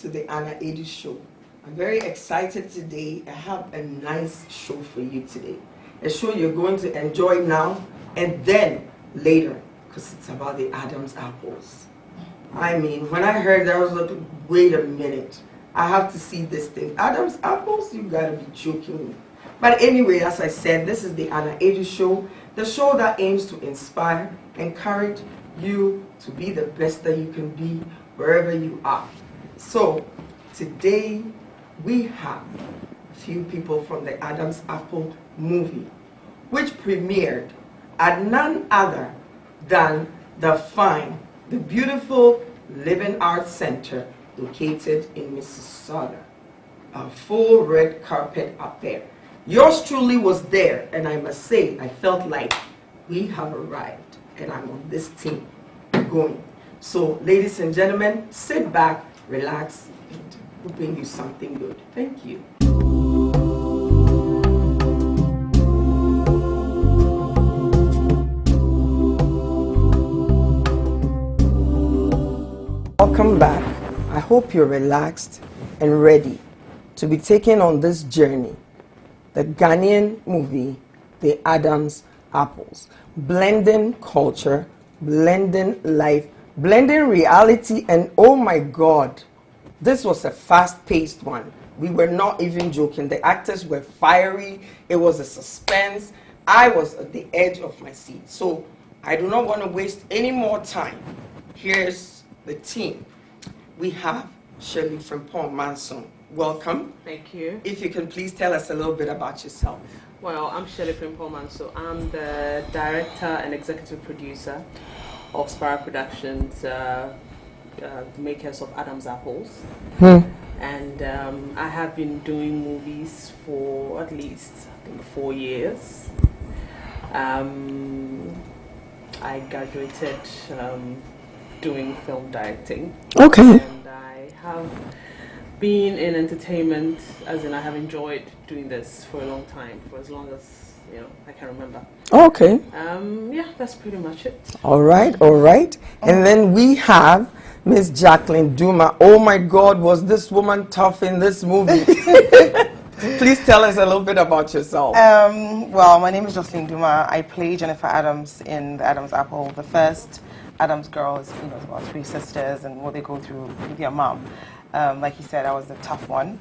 to the Anna Edu Show. I'm very excited today. I have a nice show for you today. A show you're going to enjoy now and then later, because it's about the Adam's apples. I mean, when I heard that, I was like, wait a minute. I have to see this thing. Adam's apples? You gotta be joking me. But anyway, as I said, this is the Anna Edu Show, the show that aims to inspire, encourage you to be the best that you can be wherever you are. So, today we have a few people from the Adam's Apple movie, which premiered at none other than the fine, the beautiful Living Arts Center located in Mississauga. A full red carpet affair. Yours truly was there, and I must say, I felt like we have arrived, and I'm on this team going. So, ladies and gentlemen, sit back, relax, and we'll bring you something good. Thank you. Welcome back. I hope you're relaxed and ready to be taken on this journey. The Ghanaian movie, The Adam's Apples. Blending culture, blending life, blending reality, and oh my God, this was a fast-paced one. We were not even joking. The actors were fiery. It was a suspense. I was at the edge of my seat. So I do not want to waste any more time. Here's the team. We have Shirley Frimpong Manso. Welcome. Thank you. If you can please tell us a little bit about yourself. Well, I'm Shirley Frimpong Manso. I'm the director and executive producer of Spire Productions, the makers of Adam's Apples. And I have been doing movies for at least, I think, 4 years. I graduated doing film directing. Okay. And I have been in entertainment, as in I have enjoyed doing this for a long time, for as long as, you know, I can remember. Okay. Yeah, that's pretty much it. All right, all right. And then we have Miss Joslyn Dumas. Oh my God, was this woman tough in this movie? Please tell us a little bit about yourself. Well, my name is Joslyn Dumas. I play Jennifer Adams in The Adam's Apple. The first Adams girl is, you know, about 3 sisters and what they go through with their mom. Like you said, I was the tough one.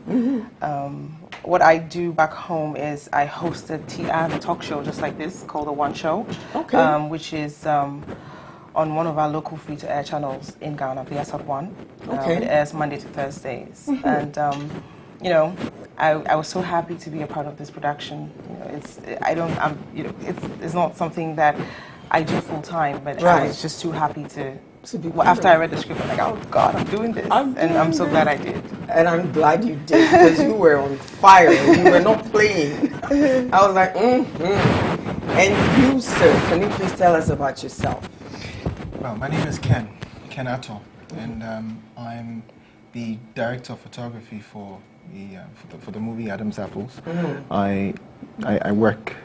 What I do back home is I host a talk show just like this called The One Show, which is on one of our local free-to-air channels in Ghana, VS1. It airs Monday to Thursdays. And, you know, I was so happy to be a part of this production. You know, it's not something that I do full time, but I was just too happy to. After I read the script, I'm like, oh God, I'm doing this, and I'm so glad I did. And I'm glad you did, because you were on fire. You were not playing. I was like, And you, sir, can you please tell us about yourself? Well, my name is Ken Attoh, and I'm the director of photography for the movie Adam's Apples. I work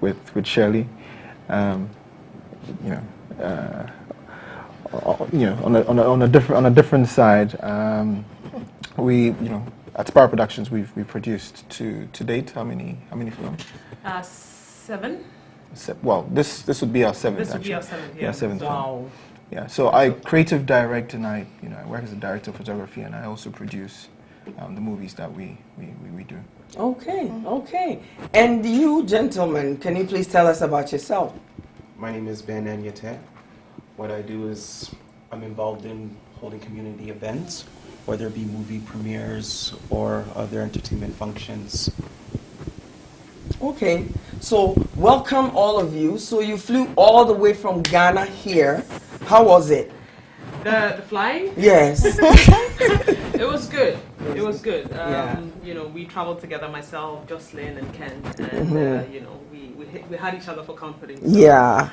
with Shirley, on a different side. We, at Spire Productions, we've produced to date how many films? 7. Well, this would be our 7th. This would be our 7th. Yeah, 7th. Wow. Yeah. So I creative direct, and I work as a director of photography, and I also produce the movies that we do. Okay, okay. And you, gentlemen, can you please tell us about yourself? My name is Ben Anyate. What I do is I'm involved in holding community events, whether it be movie premieres or other entertainment functions. Okay, so welcome all of you. So you flew all the way from Ghana here. How was it? The flying? Yes. It was good. It was good. You know, we traveled together, myself, Joslyn, and Ken, and you know, we had each other for company. So, yeah.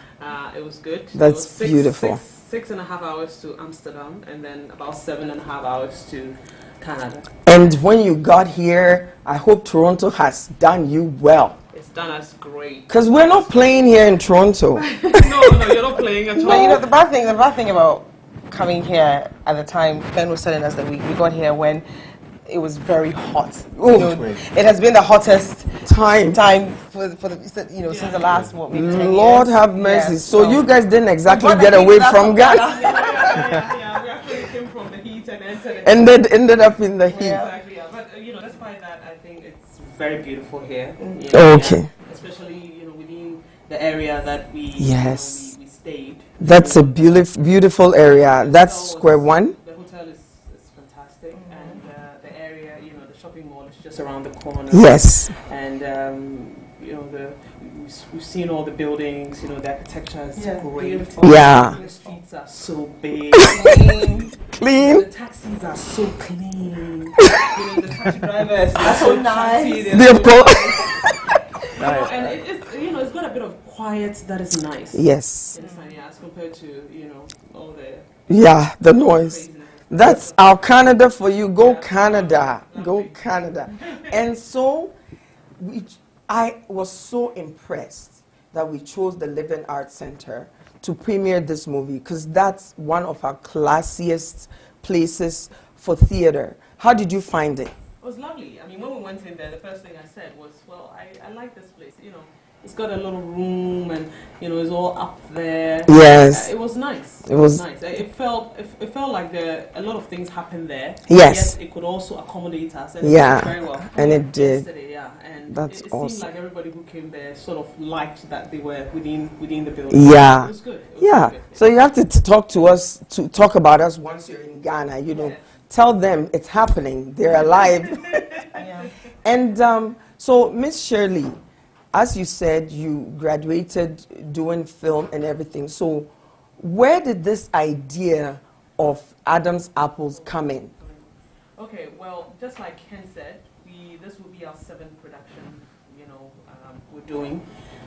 It was good. That's beautiful. 6.5 hours to Amsterdam, and then about 7.5 hours to Canada. And when you got here, I hope Toronto has done you well. It's done us great. Because we're not playing here in Toronto. No, you're not playing at all. But you know, the bad thing about coming here at the time, Ben was telling us that we got here when it was very hot. It has been the hottest time for the since the last maybe 10 years. Lord have mercy. Yes, so you guys didn't exactly get away from Ghana. Yeah. We actually came from the heat and entered. And then ended up in the heat. Exactly. Yeah. But despite that, I think it's very beautiful here. Okay. Especially within the area that we we stayed. That's a beautiful area. That's Square One. The hotel is fantastic, and the area, the shopping mall is just around the corner. Yes. And we've seen all the buildings. The architecture is great. Yeah. The streets are so big. Clean. The taxis are so clean. The taxi drivers are so nice. And it's got a bit of quiet that is nice. Yes. As compared to all the the noise. craziness. That's our Canada for you. Go Canada. Go Canada. And so I was so impressed that we chose the Living Arts Center to premiere this movie because that's one of our classiest places for theater. How did you find it? It was lovely. I mean, when we went in there, the first thing I said was, well, I like this place. It's got a little room and, it's all up there. Yes. It was nice. It was nice. It felt like a lot of things happened there. Yes. Yet it could also accommodate us. And Yeah. it worked very well. And it did. Yesterday, yeah. And That's it awesome. seemed like everybody who came there sort of liked that they were within the building. Yeah. It was good. It was Yeah. good. So you have to talk about us once you're in Ghana, Tell them it's happening. They're alive. And so, Miss Shirley, as you said, you graduated doing film and everything. So where did this idea of Adam's Apples come in? Okay, well, just like Ken said, this will be our 7th production, we're doing.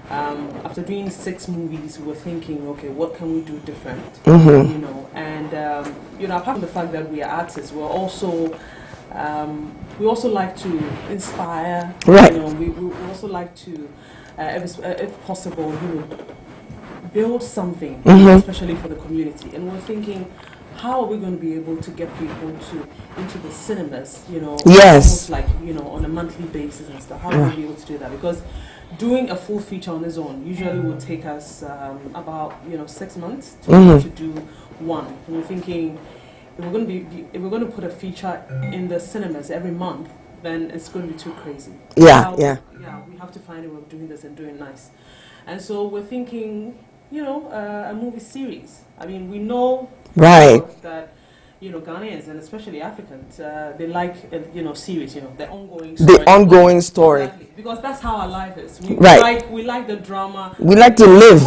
After doing 6 movies, we were thinking, okay, what can we do different? And apart from the fact that we are artists, we also like to inspire. Right. We also like to, if possible, build something, especially for the community. And we're thinking, how are we going to be able to get people into the cinemas? Yes. Almost like on a monthly basis and stuff. How are we be able to do that? Because doing a full feature on its own usually will take us about 6 months to do one. And we're thinking, if we're going to put a feature in the cinemas every month, then it's going to be too crazy. Yeah. We have to find a way of doing this and doing nice. And so we're thinking, a movie series. I mean, we know that Ghanaians and especially Africans, they like series. The ongoing story. The ongoing story. Exactly. Because that's how our life is. We like the drama. We like to live.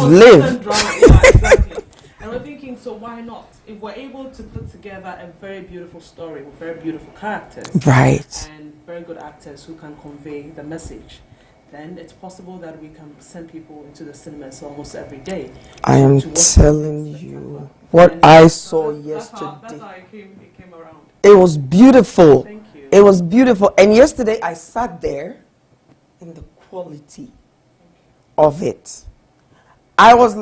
Drama. Yeah, exactly. And we're thinking, so why not? If we're able to put together a very beautiful story with very beautiful characters, and very good actors who can convey the message, then it's possible that we can send people into the cinemas almost every day. I am telling you what I saw yesterday. That's how it came around. It was beautiful. Thank you. It was beautiful. And yesterday I sat there in the quality of it. I was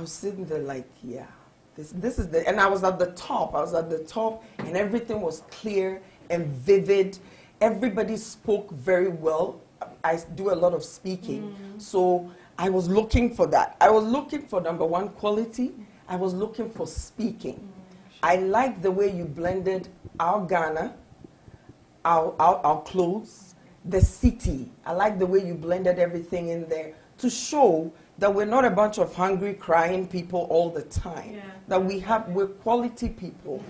sitting there like, yeah, this is and I was at the top. And everything was clear and vivid. Everybody spoke very well. I do a lot of speaking. So I was looking for that. I was looking for number one, quality. I was looking for speaking. I like the way you blended our Ghana, our clothes, the city. I like the way you blended everything in there to show that we're not a bunch of hungry, crying people all the time. That we're quality people.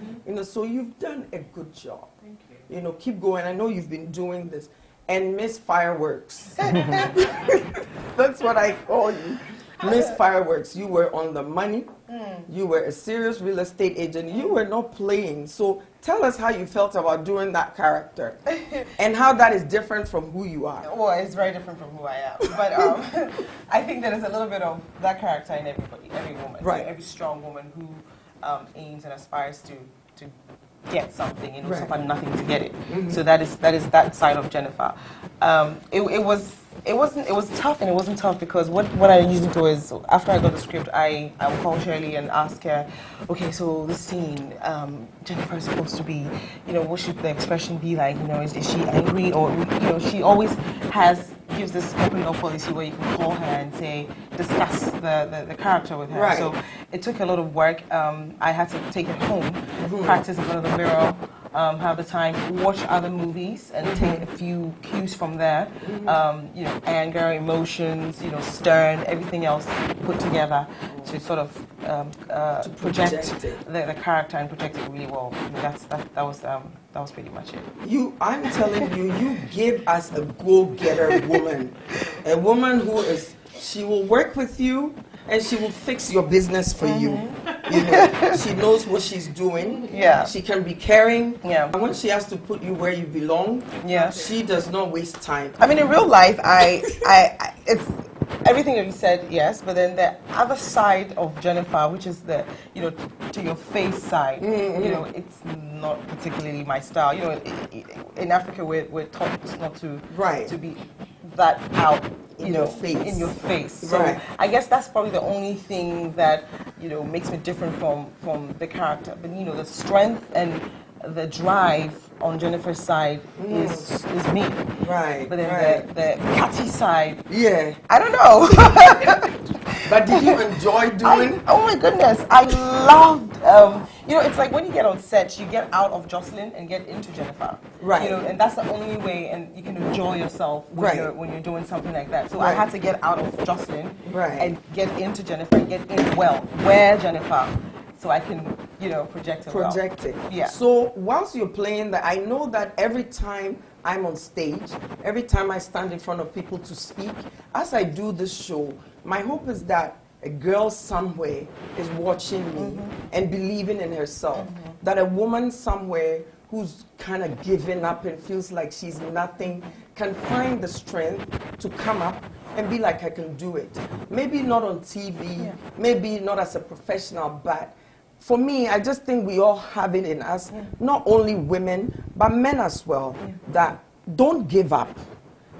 So you've done a good job. Thank you. Keep going. I know you've been doing this. And Miss Fireworks. That's what I call you. Miss Fireworks. You were on the money. You were a serious real estate agent. You were not playing. So tell us how you felt about doing that character and how that is different from who you are. Well, it's very different from who I am. But I think there is a little bit of that character in everybody, every woman. Right. Every strong woman who aims and aspires to get something, suffer nothing to get it. So that is that side of Jennifer. It was it was tough, and it wasn't tough because what I usually do is after I got the script, I will call Shirley and ask her, okay, so this scene, Jennifer is supposed to be, what should the expression be like? Is she angry, or she always gives this open door policy where you can call her and say, discuss the character with her. Right. So it took a lot of work. I had to take it home, practice in front of the mirror. Have the time, watch other movies, and take a few cues from there. Anger, emotions, stern, everything else put together to sort of to project the character and project it really well. That was pretty much it. I'm telling you, you give us a go-getter woman, a woman she will work with you and she will fix your business for you. She knows what she's doing. Yeah. She can be caring. Yeah. And when she has to put you where you belong, she does not waste time. I mean, in real life, it's everything that you said, yes, but then the other side of Jennifer, which is the, to your face side, it's not particularly my style. In Africa, we're taught not to be that out, in your face. So right. I guess that's probably the only thing that, makes me different from the character. But, the strength and the drive on Jennifer's side is me. Right. But then the catty side, I don't know. But did you enjoy doing? Oh my goodness, I loved. It's like when you get on set, you get out of Joslyn and get into Jennifer. Right. And that's the only way, and you can enjoy yourself when you're doing something like that. So I had to get out of Joslyn and get into Jennifer and get in where Jennifer, so I can project it. Project it. Yeah. So whilst you're playing that, I know that every time I'm on stage, every time I stand in front of people to speak, as I do this show, my hope is that a girl somewhere is watching me and believing in herself. That a woman somewhere who's kind of given up and feels like she's nothing can find the strength to come up and be like, I can do it. Maybe not on TV, maybe not as a professional, but for me, I just think we all have it in us, not only women, but men as well, that don't give up.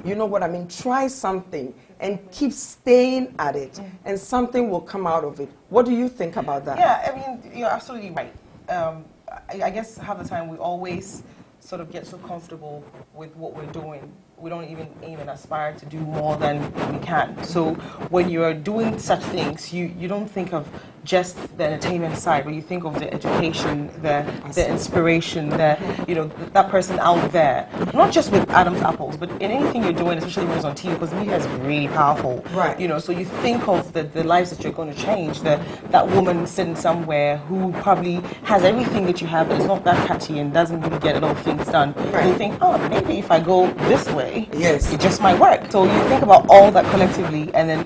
You know what I mean? Try something and keep staying at it, and something will come out of it. What do you think about that? Yeah, I mean, you're absolutely right. I guess half the time we always sort of get so comfortable with what we're doing. We don't even aim and aspire to do more than we can. So when you're doing such things, you don't think of just the entertainment side, but you think of the education, the inspiration, that person out there. Not just with Adam's Apples, but in anything you're doing, especially when it's on TV, because media is really powerful. Right. So you think of the lives that you're going to change. That woman sitting somewhere who probably has everything that you have, but is not that catchy and doesn't really get a lot of things done. Right. And you think, oh, maybe if I go this way, yes, it just might work. So you think about all that collectively, and then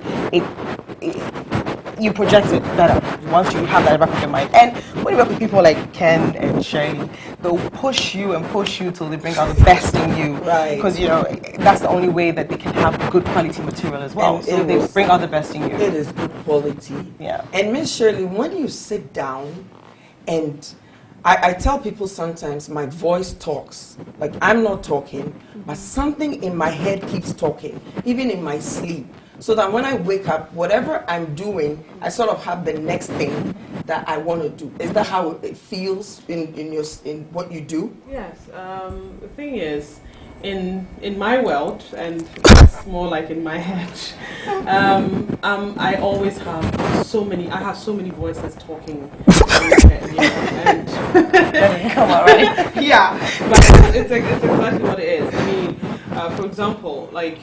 you project it better once you have that in the back of your mind. And when you work with people like Ken and Shirley, they'll push you till they bring out the best in you. Right. Because that's the only way that they can have good quality material as well. So they bring out the best in you. It is good quality. Yeah. And Miss Shirley, when you sit down, and I tell people sometimes my voice talks. Like I'm not talking, but something in my head keeps talking, even in my sleep. So that when I wake up, whatever I'm doing, I sort of have the next thing that I want to do. Is that how it feels in what you do? Yes. The thing is, in my world, and it's more like in my head, I always have so many. I have so many voices talking in my head, and Come on, right? yeah, but it's exactly what it is. I mean, for example, like,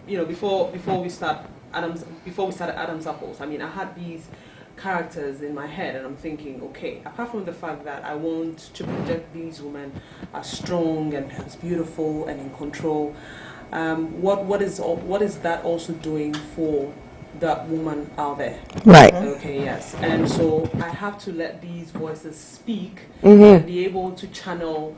before we started Adam's Apples, I mean, I had these characters in my head, and I'm thinking, okay, apart from the fact that I want to project these women as strong and as beautiful and in control, what is that also doing for that woman out there? Right. Okay, yes. And so I have to let these voices speak and be able to channel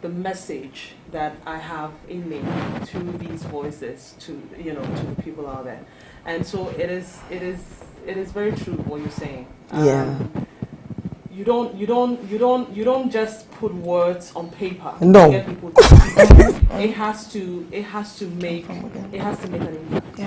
the message that I have in me to these voices, to the people out there. And so it is very true what you're saying. you don't just put words on paper. No. To get people to speak. It has to make an impact. It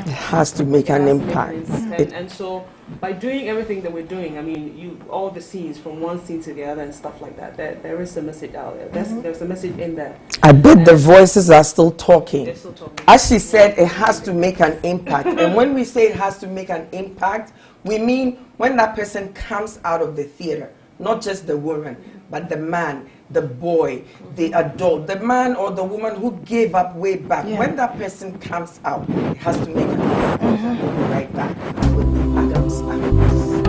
has to make an impact. And so by doing everything that we're doing, I mean, all the scenes from one scene to the other and stuff like that, there is a message out there. There's a message in there. I bet the voices are still talking. They're still talking. As she said, it has to make an impact. And when we say it has to make an impact, we mean when that person comes out of the theater, not just the woman, but the man, the boy, the adult, the man or the woman who gave up way back. Yeah. When that person comes out, it has to make an impact. We'll be right back with the Adams Apples.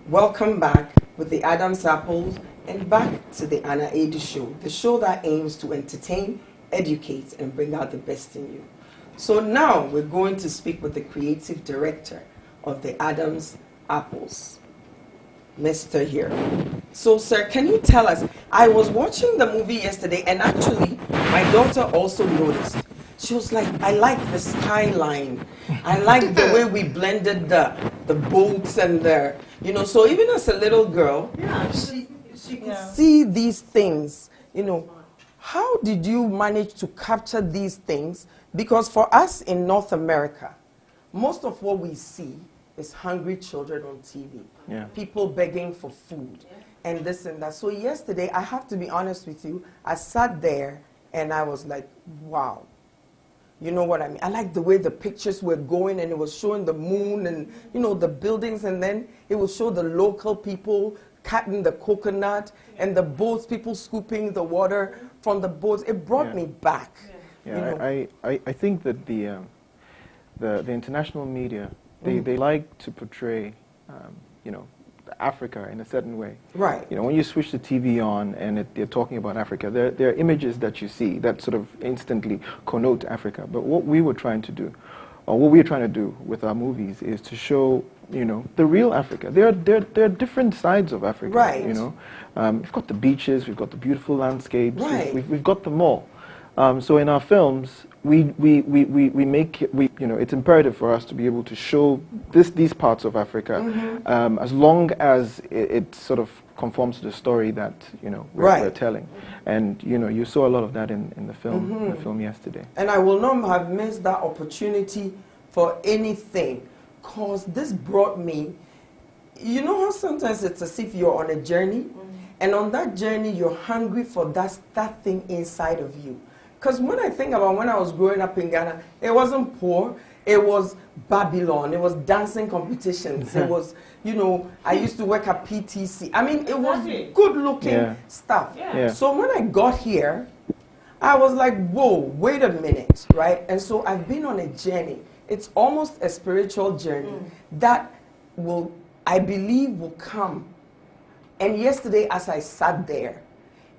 Welcome back with the Adams Apples and back to the Anna Adu Show, the show that aims to entertain, educate, and bring out the best in you. So now we're going to speak with the creative director of the Adams Apples, Mr. here. So sir, can you tell us, I was watching the movie yesterday and actually my daughter also noticed. She was like, I like the skyline. I like the way we blended the boats and the, you know, so even as a little girl, she could see these things, you know. How did you manage to capture these things? Because for us in North America, most of what we see is hungry children on TV. Yeah. People begging for food and this and that. So yesterday, I have to be honest with you, I sat there and I was like, wow. You know what I mean? I like the way the pictures were going and it was showing the moon and, you know, the buildings, and then it would show the local people cutting the coconut and the boats, people scooping the water from the boats. It brought me back. Yeah, you know. I think that the international media, they like to portray, you know, Africa in a certain way. Right. You know, when you switch the TV on and they're talking about Africa, there are images that you see that sort of instantly connote Africa. But what we were trying to do, or what we're trying to do with our movies, is to show, you know, the real Africa. There are different sides of Africa. Right. You know, we've got the beaches, we've got the beautiful landscapes. Right. We've got them all. So in our films, we make it, you know, it's imperative for us to be able to show these parts of Africa, as long as it sort of conforms to the story that, you know, we're telling. And you know, you saw a lot of that in the film yesterday. And I will not have missed that opportunity for anything, because this brought me, you know how sometimes it's as if you're on a journey, and on that journey you're hungry for that thing inside of you. Because when I think about when I was growing up in Ghana, it wasn't poor, it was Babylon, it was dancing competitions, it was, you know, I used to work at PTC. I mean, it was good looking stuff. Yeah. So when I got here, I was like, whoa, wait a minute, right? And so I've been on a journey. It's almost a spiritual journey that will, I believe, will come. And yesterday as I sat there,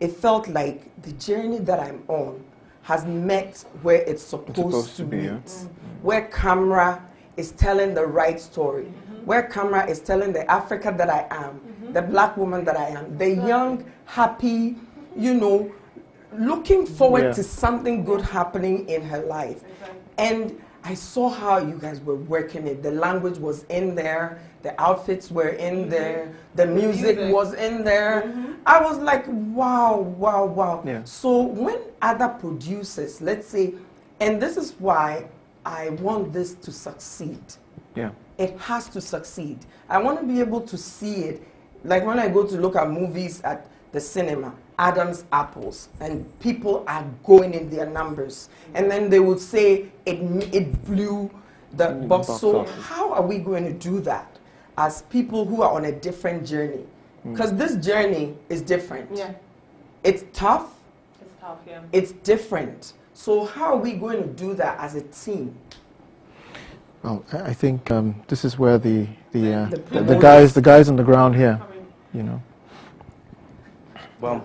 it felt like the journey that I'm on has met where it's supposed to meet. Where camera is telling the right story. Where camera is telling the Africa that I am, the black woman that I am, the young, happy, you know, looking forward to something good happening in her life. And I saw how you guys were working it. The language was in there, the outfits were in there, the music was in there. I was like, wow, wow, wow. Yeah. So when other producers, let's say, and this is why I want this to succeed. Yeah. It has to succeed. I want to be able to see it. Like when I go to look at movies at the cinema, Adam's Apples, and people are going in their numbers. And then they would say it blew the box. So how are we going to do that as people who are on a different journey? Because this journey is different. Yeah. It's tough. It's tough, yeah. It's different. So how are we going to do that as a team? Well, I think this is where the guys on the ground here, you know. Well,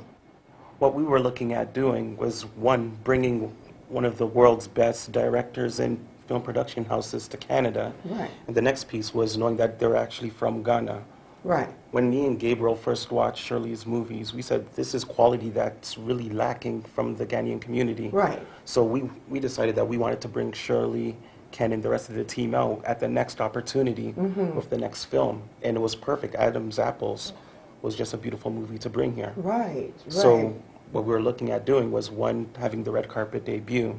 what we were looking at doing was, one, bringing one of the world's best directors and film production houses to Canada. Right. And the next piece was knowing that they're actually from Ghana. Right. When me and Gabriel first watched Shirley's movies, we said this is quality that's really lacking from the Ghanaian community. Right. So we decided that we wanted to bring Shirley, Ken, and the rest of the team out at the next opportunity with the next film. And it was perfect. Adam's Apples was just a beautiful movie to bring here. Right. So what we were looking at doing was, one, having the red carpet debut,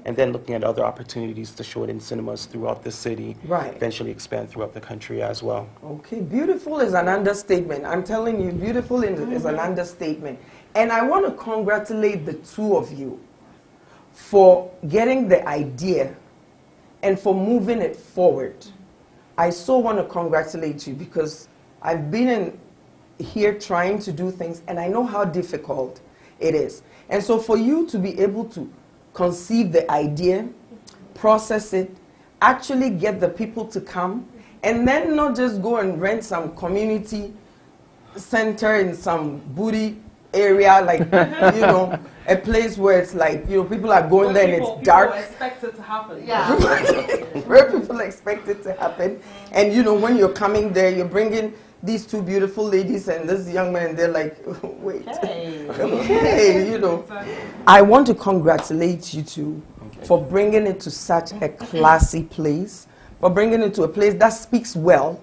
and then looking at other opportunities to show it in cinemas throughout the city, eventually expand throughout the country as well. Okay, beautiful is an understatement. I'm telling you, beautiful is an understatement. And I want to congratulate the two of you for getting the idea and for moving it forward. I so want to congratulate you because I've been in here trying to do things, and I know how difficult it is. And so for you to be able to conceive the idea, process it, actually get the people to come, and then not just go and rent some community center in some booty area, like, you know, a place where it's like, you know, people are going there and it's dark. People expect it to happen. Yeah. Where people expect it to happen. And, you know, when you're coming there, you're bringing these two beautiful ladies and this young man, and they're like, wait, okay, you know. I want to congratulate you two for bringing it to such a classy place, for bringing it to a place that speaks well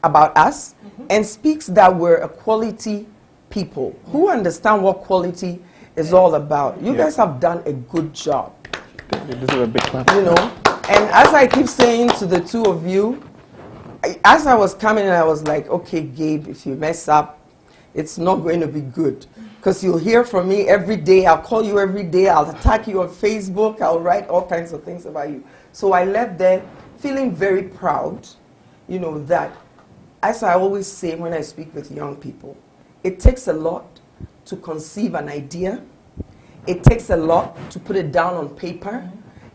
about us and speaks that we're a quality people who understand what quality is all about. You guys have done a good job. This is a big clap. You know, and as I keep saying to the two of you, as I was coming, I was like, okay, Gabe, if you mess up, it's not going to be good. Because you'll hear from me every day. I'll call you every day. I'll attack you on Facebook. I'll write all kinds of things about you. So I left there feeling very proud, you know, that, as I always say when I speak with young people, it takes a lot to conceive an idea. It takes a lot to put it down on paper.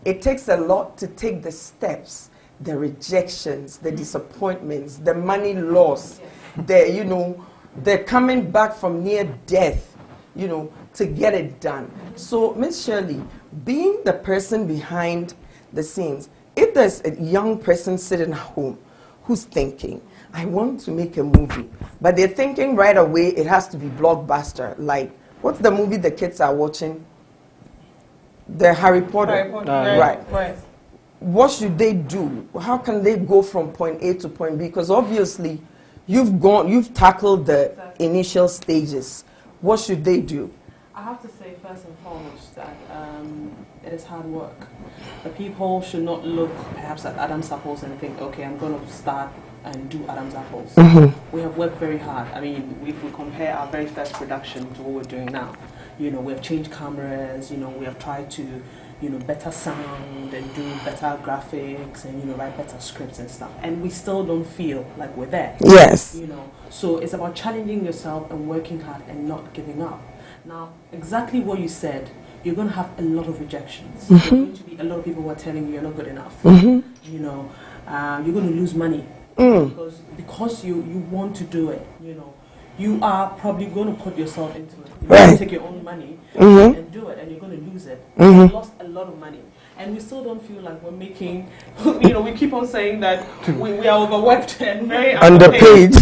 It takes a lot to take the steps, the rejections, the disappointments, the money loss, the, you know, the coming back from near death, you know, to get it done. So, Miss Shirley, being the person behind the scenes, if there's a young person sitting at home who's thinking, I want to make a movie, but they're thinking right away it has to be blockbuster. Like, what's the movie the kids are watching? The Harry Potter. Harry Potter. Right. What should they do? How can they go from point A to point B? Because obviously, you've tackled the initial stages. What should they do? I have to say first and foremost that it is hard work. The people should not look perhaps at Adam's Apples and think, okay, I'm going to start and do Adam's Apples. We have worked very hard. I mean, if we compare our very first production to what we're doing now, you know, we have changed cameras, you know, we have tried to, you know, better sound and do better graphics and, you know, write better scripts and stuff. And we still don't feel like we're there. Yes. You know, so it's about challenging yourself and working hard and not giving up. Now, exactly what you said, you're going to have a lot of rejections. There's going to be a lot of people who are telling you you're not good enough. You know, you're going to lose money because you want to do it, you know. You are probably going to put yourself into it. You're going to take your own money and do it, and you're going to lose it. You lost a lot of money. And we still don't feel like we're making, you know, we keep on saying that we are overworked and very underpaid.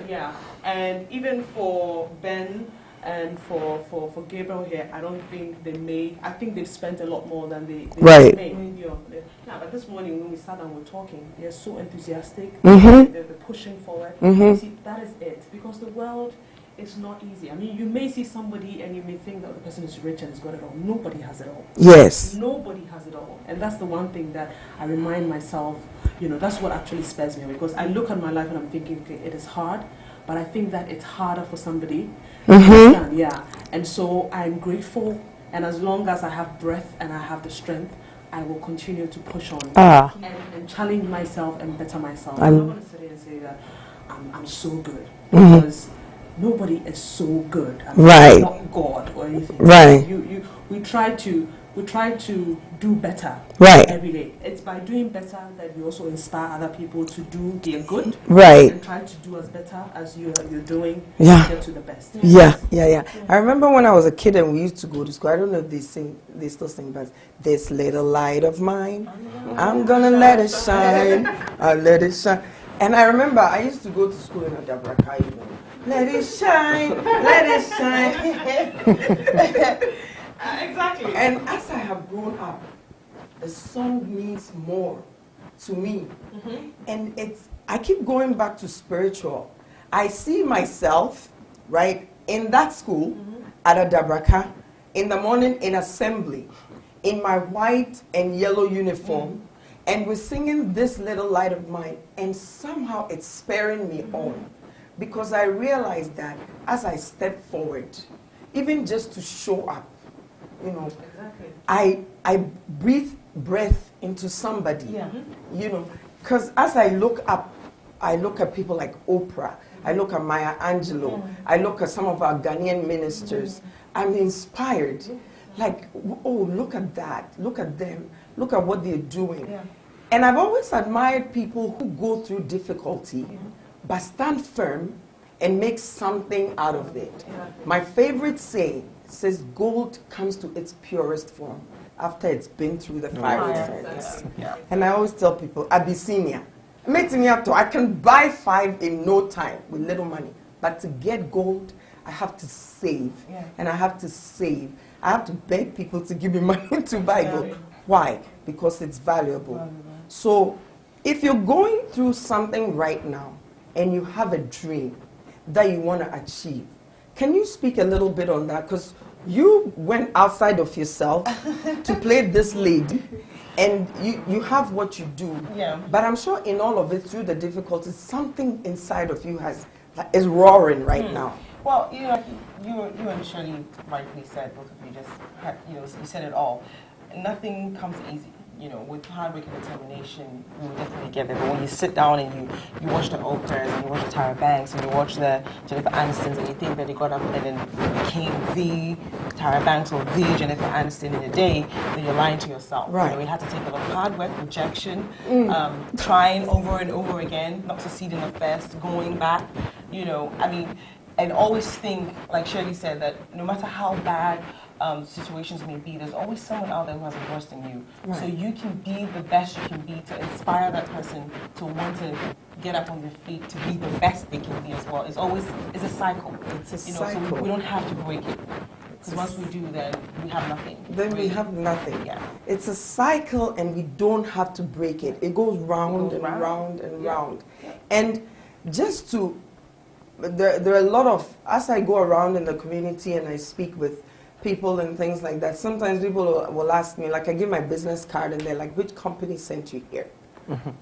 Yeah. And even for Ben and for Gabriel here, I don't think they made, I think they've spent a lot more than they made. You know, yeah, but this morning when we sat down, we're talking, they're so enthusiastic, they're pushing forward. See, that is it. Because the world is not easy. I mean, you may see somebody and you may think that the person is rich and has got it all. Nobody has it all. Yes. Nobody has it all. And that's the one thing that I remind myself, you know, that's what actually spares me. Because I look at my life and I'm thinking, okay, it is hard, but I think that it's harder for somebody. Yeah. And so I'm grateful. And as long as I have breath and I have the strength, I will continue to push on and challenge myself and better myself. I'm not going to sit here and say that I'm so good. Because nobody is so good. I mean, right. Not God or anything. Right. We try to do better. Right. Every day. It's by doing better that you also inspire other people to do their good. Right. And try to do as better as you're doing. Yeah. Get to the best. Yeah. I remember when I was a kid and we used to go to school. I don't know if they still sing, but this little light of mine, I'm gonna let it shine. I'll let it shine. And I remember I used to go to school in Adabraka, you know. Let it shine, let it shine. Exactly. And as I have grown up, the song means more to me. And I keep going back to spiritual. I see myself, right, in that school at Adabraka, in the morning in assembly, in my white and yellow uniform, and we're singing This Little Light of Mine, and somehow it's spurring me on, because I realized that as I step forward, even just to show up, you know, I breathe breath into somebody, you know, because as I look up, I look at people like Oprah, I look at Maya Angelou, I look at some of our Ghanaian ministers, I'm inspired. Like, oh, look at that, look at them, look at what they're doing. And I've always admired people who go through difficulty, but stand firm and make something out of it. My favorite saying says, gold comes to its purest form after it's been through the fiery furnace. And I always tell people, Abyssinia, I can buy 5 in no time with little money, but to get gold, I have to save, and I have to save. I have to beg people to give me money to buy gold. Why? Because it's valuable. So if you're going through something right now and you have a dream that you want to achieve, can you speak a little bit on that? Because you went outside of yourself to play this lady, and you have what you do. But I'm sure in all of it, through the difficulties, something inside of you is roaring right now. Well, you know, you and Shirley rightly said, both of you just had, you know, you said it all. Nothing comes easy. You know, with hard work and determination, you will definitely get there. But when you sit down and you watch the Oprahs and you watch the Tyra Banks and you watch the Jennifer Anistons and you think that they got up and then became the Tyra Banks or the Jennifer Aniston in a day, then you're lying to yourself. Right. You know, we had to take a lot of hard work, rejection, trying over and over again, not succeeding at first, going back. You know, I mean, and always think, like Shirley said, that no matter how bad situations may be, there's always someone out there who has it worse than you. So you can be the best you can be to inspire that person to want to get up on their feet, to be the best they can be as well. It's a cycle. It's a cycle. cycle. So we don't have to break it. Because once we do, then we have nothing. Then we have nothing. It's a cycle, and we don't have to break it. It goes round and round and round. And just to, there are a lot of, as I go around in the community and I speak with people and things like that, sometimes people will ask me, like I give my business card and they're like, which company sent you here?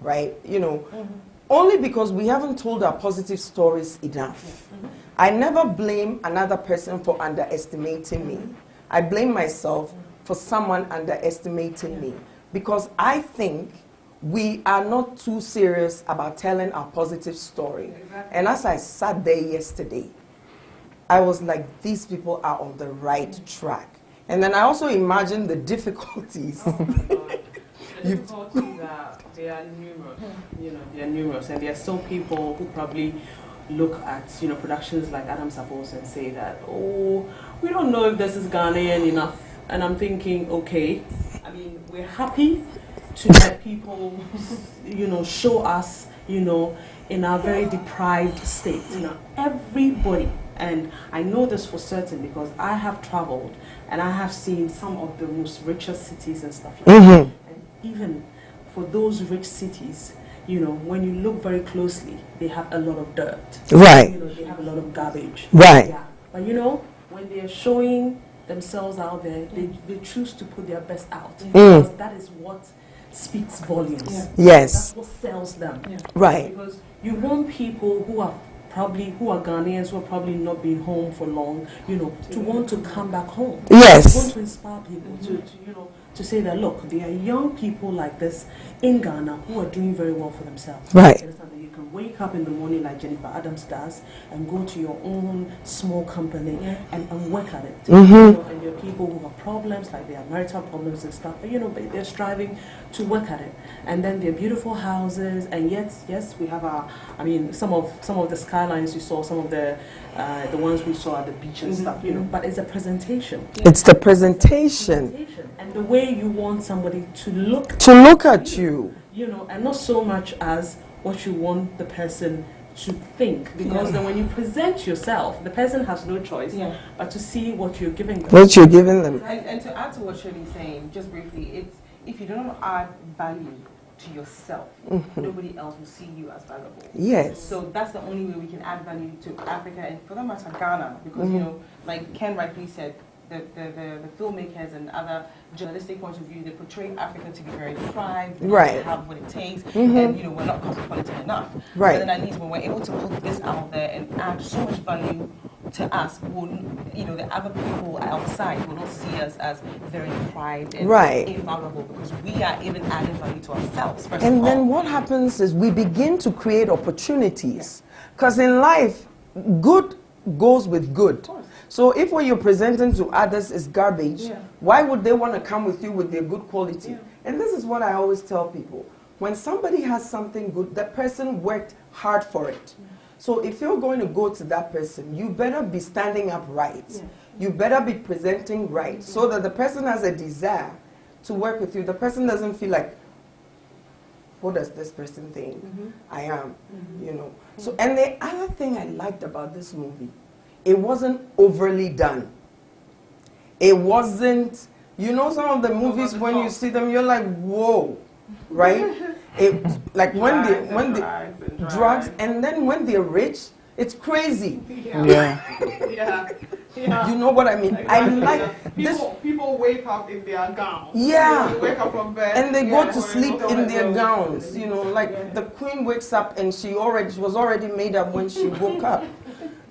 Right? You know, only because we haven't told our positive stories enough. I never blame another person for underestimating me. I blame myself for someone underestimating me, because I think we are not too serious about telling our positive story. And as I sat there yesterday, I was like, these people are on the right track. And then I also imagined the difficulties. The difficulties they are numerous. You know, they are numerous, and there are still people who probably look at, you know, productions like Adam's Apples and say that, oh, we don't know if this is Ghanaian enough. And I'm thinking, okay, I mean, we're happy to let people, you know, show us, you know, in our very deprived state. You know, everybody. And I know this for certain because I have traveled and I have seen some of the most richest cities and stuff like that. And even for those rich cities, you know, when you look very closely, they have a lot of dirt. Right. You know, they have a lot of garbage. Right. Yeah. But you know, when they're showing themselves out there, they choose to put their best out. Because that is what speaks volumes. Yes. That's what sells them. Right. Because you want people who are Ghanaians who are probably not been home for long, you know, to want to come back home. Yes. To want to inspire people to you know, to say that, look, there are young people like this in Ghana who are doing very well for themselves. Right. You understand that you can wake up in the morning like Jennifer Adams does and go to your own small company and work at it. You know, and there are people who have problems, like their marital problems and stuff, but you know, they're striving to work at it. And then they're beautiful houses, and yes, we have our, I mean, some of the skylines you saw, some of the ones we saw at the beach and stuff, you know, but it's a presentation. It's the presentation. And the way you want somebody to look at you. You know, and not so much as, what you want the person to think, because then when you present yourself, the person has no choice but to see what you're giving them. What you're giving them. And to add to what Shirley's saying, just briefly, it's if you don't add value to yourself, nobody else will see you as valuable. Yes. So that's the only way we can add value to Africa and for that matter Ghana, because you know, like Ken rightly said, the filmmakers and other journalistic points of view, they portray Africa to be very deprived, right, have what it takes, and you know, we're not cosmopolitan enough. Right. But then at least when we're able to put this out there and add so much value to us, we'll, you know, the other people outside will not see us as very deprived and invaluable, because we are even adding value to ourselves first and of then all. what happens is we begin to create opportunities, because in life, good goes with good. So if what you're presenting to others is garbage, why would they want to come with you with their good quality? And this is what I always tell people. When somebody has something good, that person worked hard for it. So if you're going to go to that person, you better be standing up right. You better be presenting right, so that the person has a desire to work with you. The person doesn't feel like, what does this person think I am? You know. So, and the other thing I liked about this movie, it wasn't overly done. It wasn't, you know, some of the movies when you see them, you're like, whoa, right? It, like when they drugs, and then when they're rich, it's crazy. You know what I mean? Exactly. I like this. People wake up in their gowns. Yeah. They wake up from bed and they go to sleep in their gowns. You know, like the queen wakes up and she was already made up when she woke up.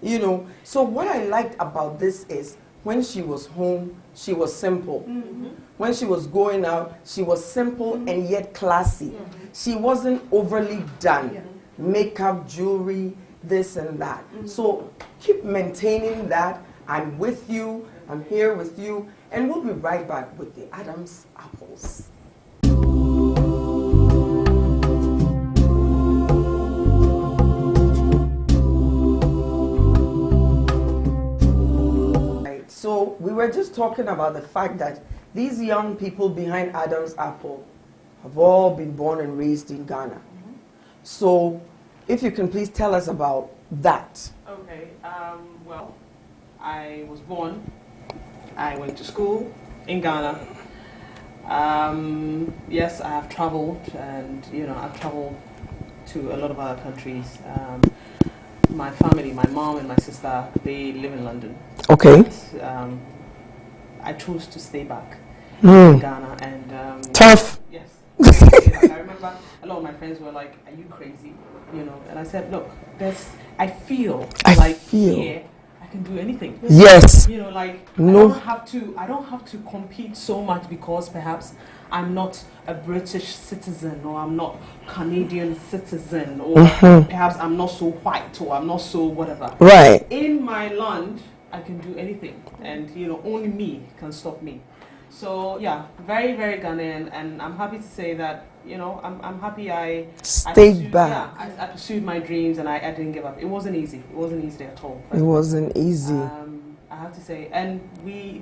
You know, so what I liked about this is when she was home, she was simple. When she was going out, she was simple and yet classy. She wasn't overly done. Makeup, jewelry, this and that. So keep maintaining that. I'm with you. I'm here with you. And we'll be right back with the Adams Apples. So we were just talking about the fact that these young people behind Adam's Apple have all been born and raised in Ghana. So if you can please tell us about that. Okay, well, I was born, I went to school in Ghana. Yes, I have traveled, and you know, I've traveled to a lot of other countries. My family, my mom and my sister, they live in London. Okay. But, I chose to stay back in Ghana, and tough. Yes. I remember a lot of my friends were like, "Are you crazy?" You know, and I said, "Look, I feel here I can do anything." Yes. You know, like no. I don't have to compete so much because perhaps I'm not a British citizen, or I'm not Canadian citizen, or perhaps I'm not so white, or I'm not so whatever. Right. In my land, I can do anything, and you know, only me can stop me. So yeah, very, very Ghanaian, and I'm happy to say that, you know, I'm happy I stayed back. Yeah, I pursued my dreams, and I didn't give up. It wasn't easy. It wasn't easy at all. It wasn't easy. I have to say, and we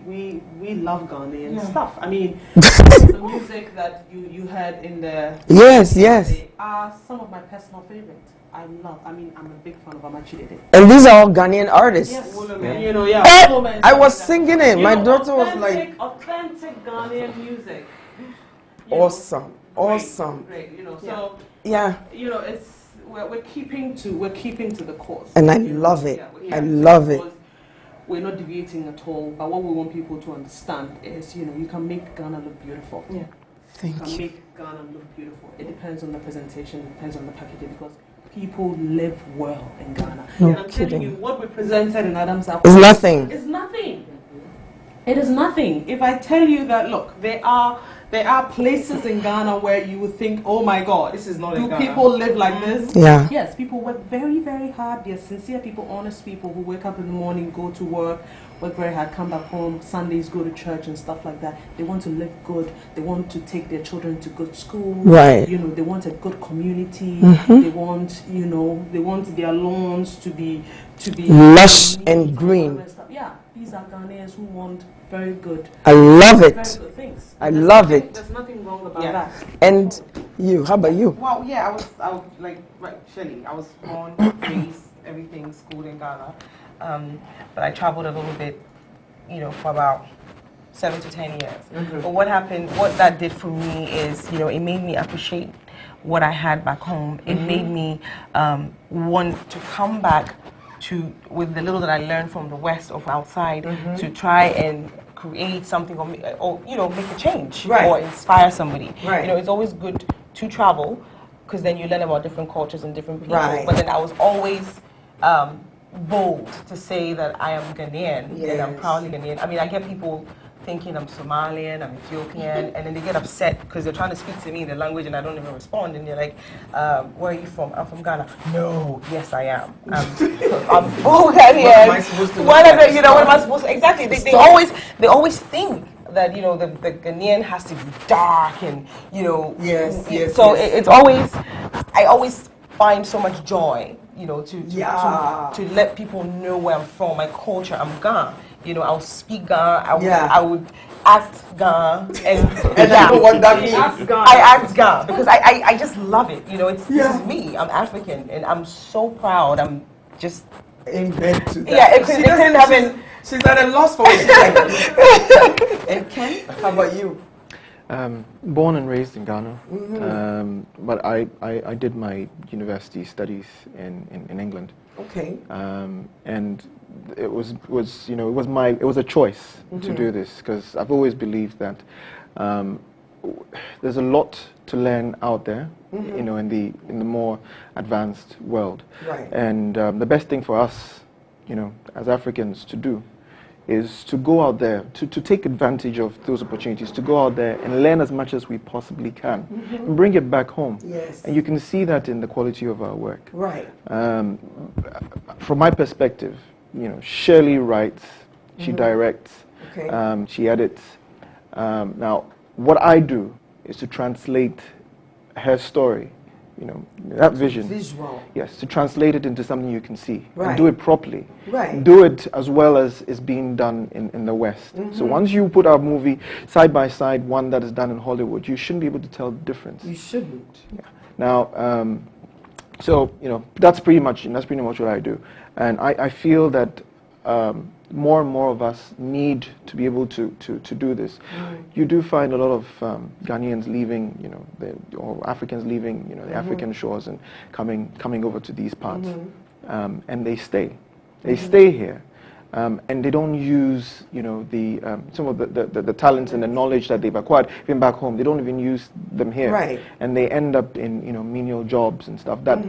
love Ghanaian stuff. I mean, the music that you heard in the yes are some of my personal favorites. I'm a big fan of Amachidede. And these are all Ghanaian artists. Yes. You know, I was singing it. My daughter was like, authentic Ghanaian music. Awesome. Awesome. Great. You know, so yeah. You know, we're keeping to the course. And I love it. I love it. We're not deviating at all, but what we want people to understand is, you know, you can make Ghana look beautiful. Yeah. Thank you. You can make Ghana look beautiful. It depends on the presentation, it depends on the packaging, because people live well in Ghana. No and I'm kidding. telling you, what we presented in Adam's Apple is nothing. It's nothing. It is nothing. If I tell you that, look, there are places in Ghana where you would think, oh my God, this is not do people live like this? Yeah. Yes, people work very, very hard. They're sincere people, honest people who wake up in the morning, go to work very hard, come back home, Sundays go to church and stuff like that. They want to live good. They want to take their children to good school. Right. You know, they want a good community. They want, you know, they want their lawns to be lush and green. Yeah, these these are Ghanaians who want very good. I love Very it. good things. I love it. There's nothing wrong about Yeah. that. And you, how about you? Well, yeah, I was like Shirley. I was born, raised, everything, schooled in Ghana, but I traveled a little bit, for about 7 to 10 years. But what that did for me is, it made me appreciate what I had back home. It made me want to come back with the little that I learned from the West of outside to try and create something or make a change or inspire somebody. Right. It's always good to travel because then you learn about different cultures and different people. Right. But then I was always bold to say that I am Ghanaian and I'm proudly Ghanaian. I mean, I get people thinking I'm Somalian, I'm Ethiopian, and then they get upset because they're trying to speak to me in the language and I don't even respond. And they're like, where are you from? I'm from Ghana. No, yes, I am. I'm full Ghanaian. What am I supposed to What look like? am I supposed to? Exactly. They always think that, the Ghanaian has to be dark and, Yes, So yes. it's always, I always find so much joy, to let people know where I'm from, my culture. I'm Ghana. I'll speak Ghana. I would act Ghana, and I know what that means. I act Ghana because I just love it. This is me. I'm African, and I'm so proud. I'm just Amen to that. yeah. It couldn't have been. She's at a loss for what she's like. And Ken, how about you? Born and raised in Ghana, but I did my university studies in England. Okay. And it was a choice to do this because I've always believed that there's a lot to learn out there, in the more advanced world. Right. And the best thing for us, as Africans to do is to go out there, to take advantage of those opportunities, to go out there and learn as much as we possibly can and bring it back home. Yes. And you can see that in the quality of our work. Right. From my perspective, Shirley writes, she directs, Okay. she edits. Now, what I do is to translate her story, that vision. Visual. Yes, to translate it into something you can see Right. and do it properly. Right. Do it as well as is being done in the West. So once you put our movie side by side, one that is done in Hollywood, you shouldn't be able to tell the difference. You shouldn't. Yeah. Now, so that's pretty much what I do, and I feel that more and more of us need to be able to do this. You do find a lot of Ghanaians leaving, or Africans leaving, the African shores and coming over to these parts, and they stay. They stay here. And they don't use, some of the talents and the knowledge that they've acquired even back home. They don't even use them here, Right. and they end up in menial jobs and stuff. That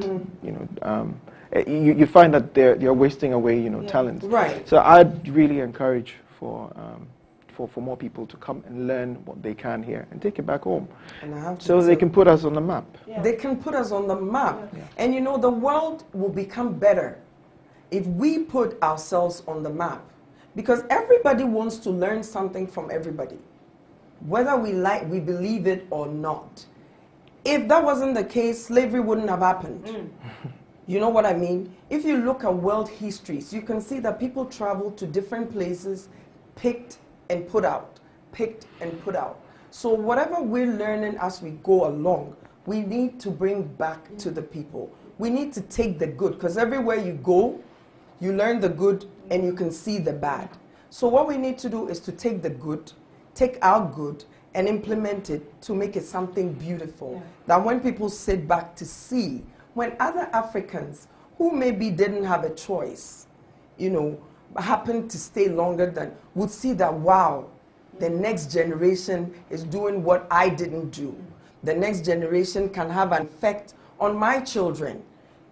you find that they're wasting away, talents. Right. So I'd really encourage for more people to come and learn what they can here and take it back home, And I have to so they tell can put us on the map. They can put us on the map. And the world will become better if we put ourselves on the map. Because everybody wants to learn something from everybody, whether we believe it or not. If that wasn't the case, slavery wouldn't have happened. You know what I mean? If you look at world histories, you can see that people travel to different places, picked and put out, picked and put out. So whatever we're learning as we go along, we need to bring back to the people. We need to take the good, because everywhere you go, you learn the good and you can see the bad. So what we need to do is to take the good, take our good, and implement it to make it something beautiful. That when people sit back to see, when other Africans who maybe didn't have a choice, happened to stay longer than, would see that, wow, the next generation is doing what I didn't do. The next generation can have an effect on my children.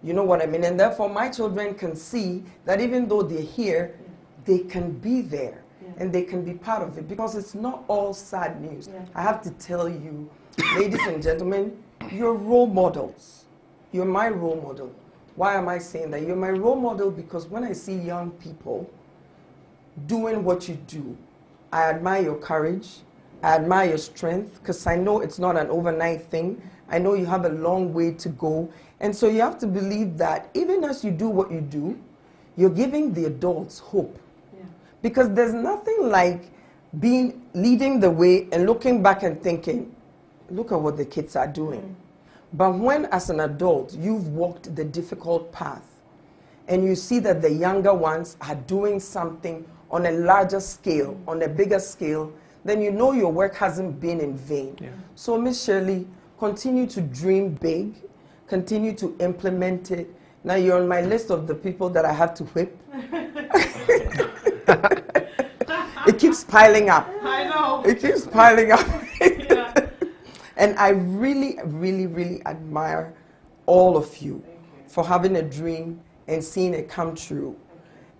You know what I mean? And therefore my children can see that even though they're here, they can be there and they can be part of it, because it's not all sad news. I have to tell you, ladies and gentlemen, you're role models. You're my role model. Why am I saying that? You're my role model because when I see young people doing what you do, I admire your courage, I admire your strength, because I know it's not an overnight thing. I know you have a long way to go. And so you have to believe that even as you do what you do, you're giving the adults hope. Because there's nothing like leading the way and looking back and thinking, look at what the kids are doing. But when, as an adult, you've walked the difficult path and you see that the younger ones are doing something on a larger scale, on a bigger scale, then you know your work hasn't been in vain. Yeah. So, Miss Shirley, continue to dream big, continue to implement it. Now you're on my list of the people that I have to whip. It keeps piling up. I know. It keeps piling up. Yeah. And I really, really, really admire all of you for having a dream and seeing it come true.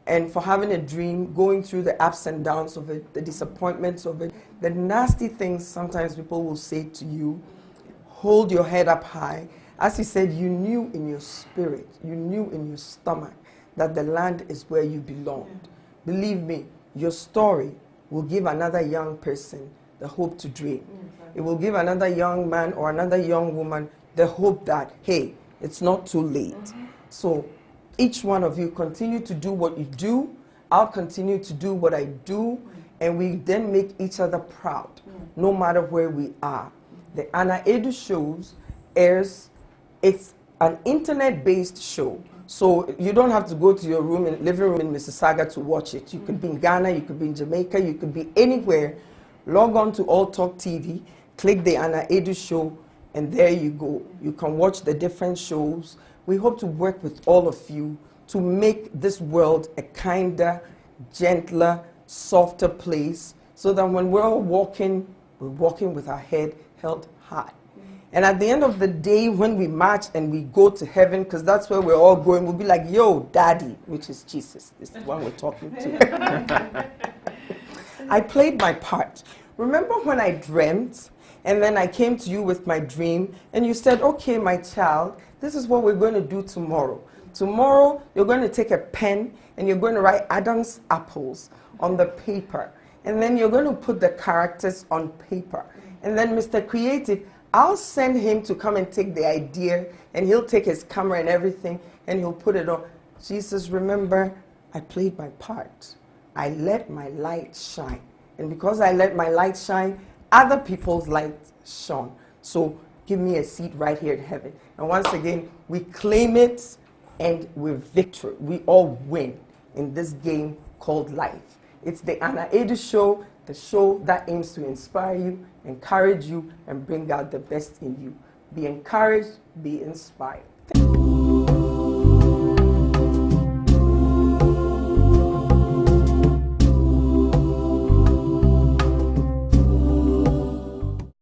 And for having a dream, going through the ups and downs of it, the disappointments of it, the nasty things sometimes people will say to you. Hold your head up high. As he said, you knew in your spirit, you knew in your stomach that the land is where you belonged. Believe me, your story will give another young person the hope to dream. It will give another young man or another young woman the hope that, hey, it's not too late. So each one of you continue to do what you do. I'll continue to do what I do. And we then make each other proud, no matter where we are. The Anna Edu shows airs, it's an internet-based show. So you don't have to go to your living room in Mississauga to watch it. You could be in Ghana, you could be in Jamaica, you could be anywhere. Log on to All Talk TV, click the Anna Edu show, and there you go. You can watch the different shows. We hope to work with all of you to make this world a kinder, gentler, softer place, so that when we're all walking, we're walking with our head held high. And at the end of the day, when we march and we go to heaven, because that's where we're all going, we'll be like, yo, Daddy, which is Jesus. This is the one we're talking to. I played my part. Remember when I dreamt, and then I came to you with my dream, and you said, okay, my child, this is what we're going to do tomorrow. Tomorrow, you're going to take a pen, and you're going to write Adam's apples on the paper. And then you're going to put the characters on paper. And then Mr. Creative, I'll send him to come and take the idea, and he'll take his camera and everything, and he'll put it on. Jesus, remember, I played my part. I let my light shine. And because I let my light shine, other people's light shone. So give me a seat right here in heaven. And once again, we claim it, and we're victor. We all win in this game called life. It's the Anna Edu Show, the show that aims to inspire you, encourage you, and bring out the best in you. Be encouraged, be inspired.